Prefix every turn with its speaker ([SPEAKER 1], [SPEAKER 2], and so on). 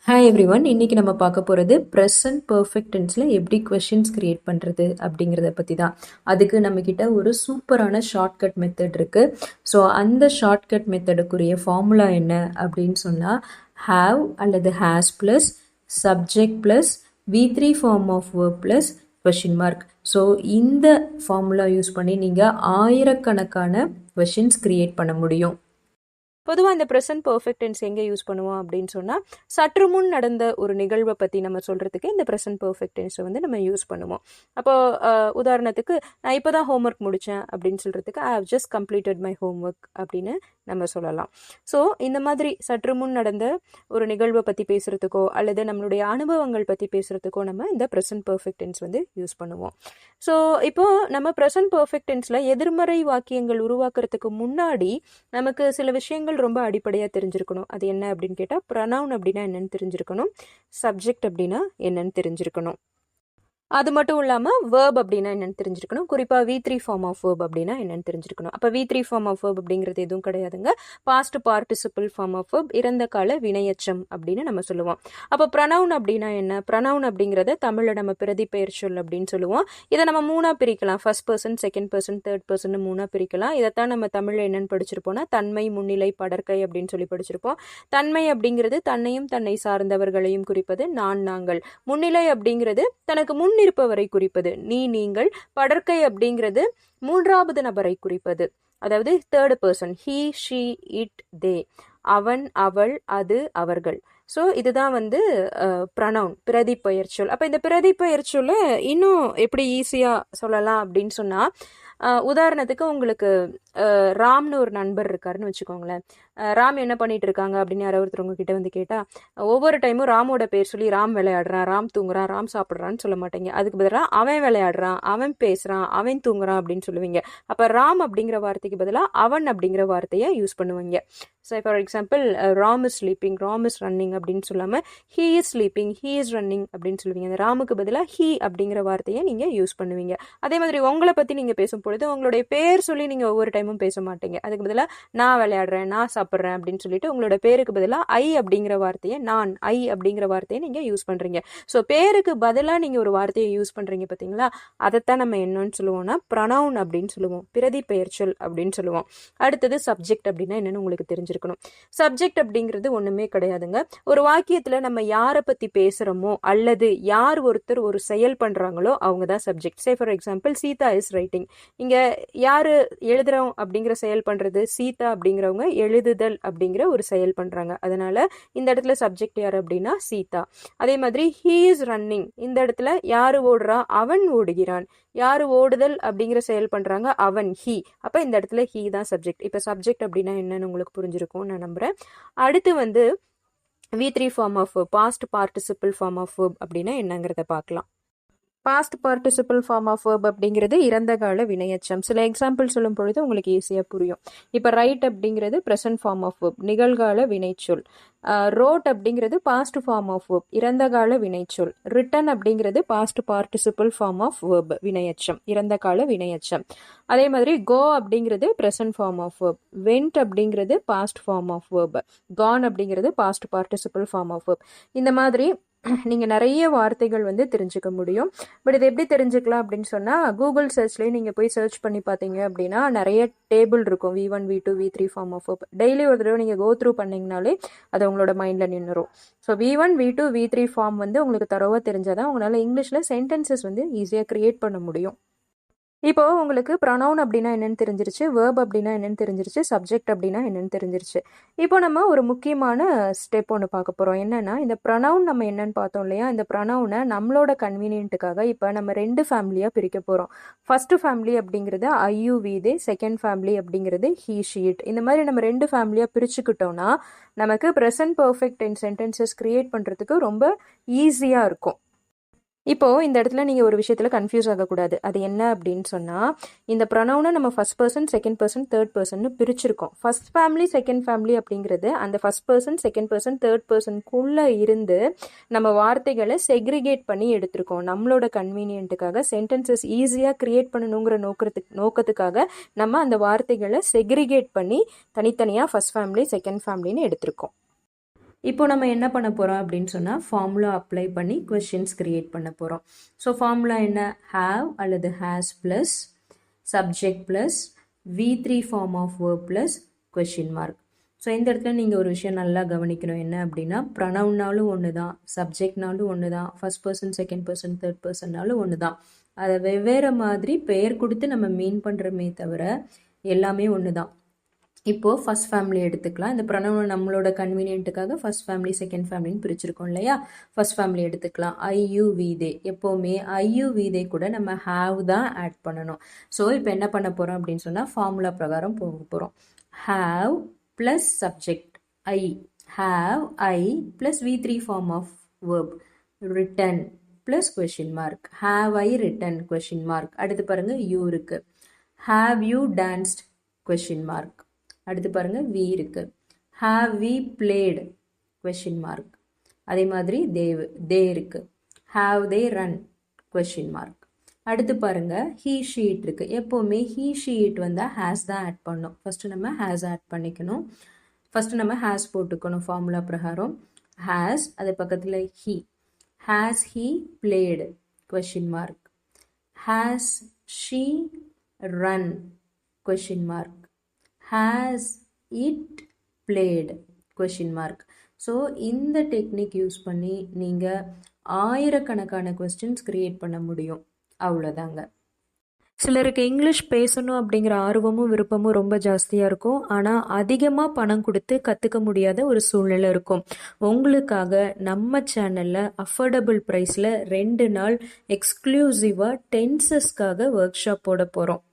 [SPEAKER 1] Hi everyone. இன்னைக்கு நம்ம பார்க்க போகிறது ப்ரெசன்ட் பர்ஃபெக்ட் டென்ஸில் எப்படி கொஷின்ஸ் கிரியேட் பண்ணுறது அப்படிங்கிறத பற்றி தான். அதுக்கு நம்மக்கிட்ட ஒரு சூப்பரான ஷார்ட்கட் மெத்தட் இருக்குது. ஸோ அந்த ஷார்ட்கட் மெத்தடுக்குரிய ஃபார்முலா என்ன அப்படின்னு சொன்னால் ஹாவ் அல்லது has plus subject plus V3 form of verb plus question mark. So இந்த ஃபார்முலா யூஸ் பண்ணி நீங்கள் ஆயிரக்கணக்கான கொஷின்ஸ் கிரியேட் பண்ண முடியும். பொதுவாக இந்த ப்ரெசன்ட் பர்ஃபெக்ட் டென்ஸ் எங்கே யூஸ் பண்ணுவோம் அப்படின்னு சொன்னால் சற்று முன் நடந்த ஒரு நிகழ்வை பற்றி நம்ம சொல்கிறதுக்கு இந்த ப்ரெசன்ட் பர்ஃபெக்ட் டென்ஸை வந்து நம்ம யூஸ் பண்ணுவோம். அப்போ உதாரணத்துக்கு நான் இப்போ தான் ஹோம்ஒர்க் முடித்தேன் அப்படின்னு சொல்கிறதுக்கு I have just completed my homework அப்படின்னு நம்ம சொல்லலாம். ஸோ இந்த மாதிரி சற்று முன் நடந்த ஒரு நிகழ்வை பற்றி பேசுகிறதுக்கோ அல்லது நம்மளுடைய அனுபவங்கள் பற்றி பேசுகிறதுக்கோ நம்ம இந்த ப்ரெசன்ட் பர்ஃபெக்ட் டென்ஸ் வந்து யூஸ் பண்ணுவோம். ஸோ இப்போது நம்ம ப்ரெசன்ட் பர்ஃபெக்ட் டென்ஸில் எதிர்மறை வாக்கியங்கள் உருவாக்குறதுக்கு முன்னாடி நமக்கு சில விஷயங்கள் ரொம்ப அடிப்படையாக தெரிஞ்சிருக்கணும். அது என்ன அப்படின்னு கேட்டால் ப்ரனவுன் அப்படின்னா என்னன்னு தெரிஞ்சிருக்கணும், சப்ஜெக்ட் அப்படின்னா என்னன்னு தெரிஞ்சிருக்கணும். அது மட்டும் இல்லாமல் வேர்ப் அப்படின்னா என்னென்னு தெரிஞ்சிருக்கணும். குறிப்பாக V3 ஃபார்ம் ஆஃப் வேர்ப் அப்படின்னா என்னென்னு தெரிஞ்சிருக்கணும். அப்போ V3 ஃபார்ம் ஆஃப் வேர்ப் அப்படிங்கிறது எதுவும் கிடையாதுங்க. Past participle form of verb, இறந்த கால வினையச்சம் அப்படின்னு நம்ம சொல்லுவோம். அப்போ ப்ரனவுன் அப்படின்னா என்ன? ப்ரனவுன் அப்படிங்கிறத தமிழில் நம்ம பிரதிபெயர் சொல் அப்படின்னு சொல்லுவோம். இதை நம்ம மூணாக பிரிக்கலாம். First person, second person, third person மூணாக பிரிக்கலாம். இதைத்தான் நம்ம தமிழில் என்னென்னு படிச்சிருப்போம்னா தன்மை, முன்னிலை, படற்கை அப்படின்னு சொல்லி படிச்சிருப்போம். தன்மை அப்படிங்கிறது தன்னையும் தன்னை சார்ந்தவர்களையும் குறிப்பது நான், நாங்கள். முன்னிலை அப்படிங்கிறது தனக்கு முன் இருப்பவரை குறிப்பது நீ, நீங்கள். படற்கை அப்படிங்கிறது மூன்றாவது நபரை குறிப்பது, அதாவது third person, he, she, it, they. அவன், அவள், அது, அவர்கள். ஸோ இதுதான் வந்து ப்ரனவுன், பிரதிபெயர் சொல். அப்போ இந்த பிரதிபெயர் சொல்ல இன்னும் எப்படி ஈஸியாக சொல்லலாம் அப்படின்னு சொன்னால், உதாரணத்துக்கு உங்களுக்கு ராம்னு ஒரு நண்பர் இருக்காருன்னு வச்சுக்கோங்களேன். ராம் என்ன பண்ணிட்டு இருக்காங்க அப்படின்னு யாராவது ஒருத்தர் உங்ககிட்ட வந்து கேட்டால் ஒவ்வொரு டைமும் ராமோட பேர் சொல்லி ராம் விளையாடுறான், ராம் தூங்குறான், ராம் சாப்பிட்றான்னு சொல்ல மாட்டேங்க. அதுக்கு பதிலாக அவன் விளையாடுறான், அவன் பேசுகிறான், அவன் தூங்குறான் அப்படின்னு சொல்லுவீங்க. அப்போ ராம் அப்படிங்கிற வார்த்தைக்கு பதிலாக அவன் அப்படிங்கிற வார்த்தையை யூஸ் பண்ணுவீங்க. So for example Ram is sleeping, Ram is running அப்படின்னு சொல்லாமல் he is sleeping, he is running அப்படின்னு சொல்லுவீங்க. அந்த ராமுக்கு பதிலாக ஹீ அப்படிங்கிற வார்த்தையை நீங்கள் யூஸ் பண்ணுவீங்க. அதே மாதிரி உங்களை பற்றி நீங்கள் பேசும் பொழுது உங்களுடைய பேர் சொல்லி நீங்கள் ஒவ்வொரு டைமும் பேச மாட்டீங்க. அதுக்கு பதிலாக நான் விளையாடுறேன், நான் சாப்பிட்றேன் அப்படின்னு சொல்லிட்டு உங்களோட பேருக்கு பதிலாக ஐ அப்படிங்கிற வார்த்தையை, நான், ஐ அப்படிங்கிற வார்த்தையை நீங்கள் யூஸ் பண்ணுறீங்க. ஸோ பேருக்கு பதிலாக நீங்கள் ஒரு வார்த்தையை யூஸ் பண்ணுறீங்க பார்த்தீங்களா, அதைத்தான் நம்ம என்னன்னு சொல்லுவோம்னா ப்ரனவுன் அப்படின்னு சொல்லுவோம், பிரதிபெயர் சொல் அப்படின்னு சொல்லுவோம். அடுத்தது சப்ஜெக்ட் அப்படின்னா என்னன்னு உங்களுக்கு தெரிஞ்சிருக்கணும். சப்ஜெக்ட் அப்படிங்கிறது ஒன்றுமே கிடையாதுங்க. ஒரு வாக்கியத்தில் நம்ம யாரை பற்றி பேசுகிறோமோ அல்லது யார் ஒருத்தர் ஒரு செயல் பண்ணுறாங்களோ அவங்க தான் subject. Say for example Sita is writing. இங்கே யார் எழுதுறோம் அப்படிங்கிற செயல் பண்ணுறது? சீதா அப்படிங்கிறவங்க எழுதுதல் அப்படிங்கிற ஒரு செயல் பண்ணுறாங்க. அதனால இந்த இடத்துல சப்ஜெக்ட் யார் அப்படின்னா சீதா. அதே மாதிரி ஹீ இஸ் ரன்னிங். இந்த இடத்துல யார் ஓடுறா? அவன் ஓடுகிறான். யார் ஓடுதல் அப்படிங்கிற செயல் பண்ணுறாங்க? அவன், ஹீ. அப்போ இந்த இடத்துல ஹீ தான் சப்ஜெக்ட். இப்போ சப்ஜெக்ட் அப்படின்னா என்னன்னு உங்களுக்கு புரிஞ்சிருக்கும் நான் நம்புகிறேன். அடுத்து வந்து V3 form of past participle form of verb அப்படின்னா என்னங்கிறத பார்க்கலாம். Past participle form of verb அப்படிங்கிறது இறந்த கால வினையச்சம். சில எக்ஸாம்பிள் சொல்லும் பொழுது உங்களுக்கு ஈஸியாக புரியும். இப்போ ரைட் அப்படிங்கிறது ப்ரெசன்ட் ஃபார்ம் ஆஃப் வேர்ப், நிகழ்கால வினைச்சொல். ரோட் அப்படிங்கிறது பாஸ்ட் ஃபார்ம் ஆஃப் வேர்ப், இறந்த கால வினைச்சொல். ரிட்டன் அப்படிங்கிறது past participle form of verb, வினையச்சம், இறந்த கால வினையச்சம். அதே மாதிரி கோ அப்படிங்கிறது present form of verb, went அப்படிங்கிறது past form of verb, gone அப்படிங்கிறது past participle form of verb. இந்த மாதிரி நீங்கள் நிறைய வார்த்தைகள் வந்து தெரிஞ்சுக்க முடியும். பட் இது எப்படி தெரிஞ்சுக்கலாம் அப்படின்னு சொன்னால் கூகுள் சர்ச்லேயே நீங்கள் போய் சர்ச் பண்ணி பார்த்தீங்க அப்படின்னா நிறைய டேபிள் இருக்கும். V1, V2, V3 form of verb. Daily ஒரு தடவை நீங்கள் கோ த்ரூ பண்ணிங்கனாலே அது உங்களோட மைண்டில் நின்றுரும். So V1, V2, V3 form வந்து உங்களுக்கு தரவாக தெரிஞ்சாதான் உங்களால் இங்கிலீஷில் சென்டென்சஸ் வந்து ஈஸியாக க்ரியேட் பண்ண முடியும். இப்போ உங்களுக்கு ப்ரனவுன் அப்படின்னா என்னென்னு தெரிஞ்சிருச்சு, வேர்ப் அப்படின்னா என்னென்னு தெரிஞ்சிருச்சு, சப்ஜெக்ட் அப்படின்னா என்னென்னு தெரிஞ்சிருச்சு. இப்போ நம்ம ஒரு முக்கியமான ஸ்டெப் ஒன்று பார்க்க போகிறோம். என்னென்னா இந்த ப்ரனவுன் நம்ம என்னென்னு பார்த்தோம் இல்லையா, இந்த ப்ரனவுனை நம்மளோட கன்வீனியன்ட்டுக்காக இப்போ நம்ம 2 ஃபேமிலியாக பிரிக்க போகிறோம். ஃபர்ஸ்ட் ஃபேமிலி அப்படிங்கிறது I you, we, they. Second family அப்படிங்கிறது ஹீ, ஷி, இட். இந்த மாதிரி நம்ம 2 ஃபேமிலியாக பிரிச்சுக்கிட்டோம்னா நமக்கு present perfect tense sentences create பண்ணுறதுக்கு ரொம்ப ஈஸியாக இருக்கும். இப்போது இந்த இடத்துல நீங்கள் ஒரு விஷயத்தில் கன்ஃபியூஸ் ஆகக்கூடாது. அது என்ன அப்படின்னு சொன்னால் இந்த ப்ரனவுனை நம்ம first person, second person, third person பிரிச்சிருக்கோம். ஃபர்ஸ்ட் ஃபேமிலி, செகண்ட் ஃபேமிலி அப்படிங்கிறது அந்த first person, second person, third பர்சனுக்குள்ளே இருந்து நம்ம வார்த்தைகளை செக்ரிகேட் பண்ணி எடுத்திருக்கோம். நம்மளோட கன்வீனியன்ட்டுக்காக சென்டென்சஸ் ஈஸியாக க்ரியேட் பண்ணணுங்கிற நோக்கத்துக்காக நம்ம அந்த வார்த்தைகளை செக்ரிகேட் பண்ணி தனித்தனியாக ஃபர்ஸ்ட் ஃபேமிலி, செகண்ட் ஃபேமிலின்னு எடுத்திருக்கோம். இப்போ நம்ம என்ன பண்ண போகிறோம் அப்படின்னு சொன்னால் ஃபார்முலா அப்ளை பண்ணி கொஷின்ஸ் கிரியேட் பண்ண போகிறோம். ஸோ ஃபார்முலா என்ன? ஹாவ் அல்லது has plus subject plus V3 form of verb plus question mark. So இந்த இடத்துல நீங்கள் ஒரு விஷயம் நல்லா கவனிக்கணும். என்ன அப்படின்னா, ப்ரனவுன்னாலும் ஒன்று தான், சப்ஜெக்ட்னாலும் ஒன்று தான், first person second person third பர்சன்னாலும் ஒன்று தான். அதை வெவ்வேறு மாதிரி பெயர் கொடுத்து நம்ம மீன் பண்ணுறமே தவிர எல்லாமே ஒன்று தான். இப்போது ஃபர்ஸ்ட் ஃபேமிலி எடுத்துக்கலாம். இந்த ப்ரொனவுன் நம்மளோட கன்வீனியன்ட்டுக்காக ஃபர்ஸ்ட் ஃபேமிலி செகண்ட் ஃபேமிலின்னு பிரிச்சிருக்கோம் இல்லையா? ஃபர்ஸ்ட் ஃபேமிலி எடுத்துக்கலாம். I we they. எப்போவுமே ஐ வி தே கூட நம்ம ஹாவ் தான் ஆட் பண்ணணும். ஸோ இப்போ என்ன பண்ண போகிறோம் அப்படின்னு சொன்னால் ஃபார்முலா பிரகாரம் போக போகிறோம். Have plus subject I, have I plus V3 form of verb written plus question mark. Have I written question mark. அடுத்து பாருங்க யூ இருக்கு. Have you danced question mark. அடுத்து பாருங்க வி இருக்கு. Have we played question mark. அதே மாதிரி they இருக்கு. Have they run question mark. அடுத்து பாருங்க ஹீ ஷீட் இருக்கு. எப்போவுமே ஹீ ஷீட் வந்தால் ஹேஸ் தான் ஆட் பண்ணணும். ஃபர்ஸ்ட் நம்ம ஹேஸ் ஆட் பண்ணிக்கணும். ஃபர்ஸ்ட் நம்ம ஹேஸ் போட்டுக்கணும் ஃபார்முலா பிரகாரம். ஹேஸ், அது பக்கத்தில் he. Has he blade question mark. Has she run question mark. Has it played question mark. So இந்த டெக்னிக் யூஸ் பண்ணி நீங்கள் ஆயிரக்கணக்கான கொஸ்டின்ஸ் கிரியேட் பண்ண முடியும். அவ்வளோதாங்க. சிலருக்கு இங்கிலீஷ் பேசணும் அப்படிங்கிற ஆர்வமும் விருப்பமும் ரொம்ப ஜாஸ்தியாக இருக்கும். ஆனால் அதிகமாக பணம் கொடுத்து கற்றுக்க முடியாத ஒரு சூழ்நிலை இருக்கும். உங்களுக்காக நம்ம சேனலில் அஃபோர்டபுள் ப்ரைஸில் 2 நாள் எக்ஸ்க்ளூசிவாக டென்சஸ்க்காக ஒர்க் ஷாப் போட போகிறோம்.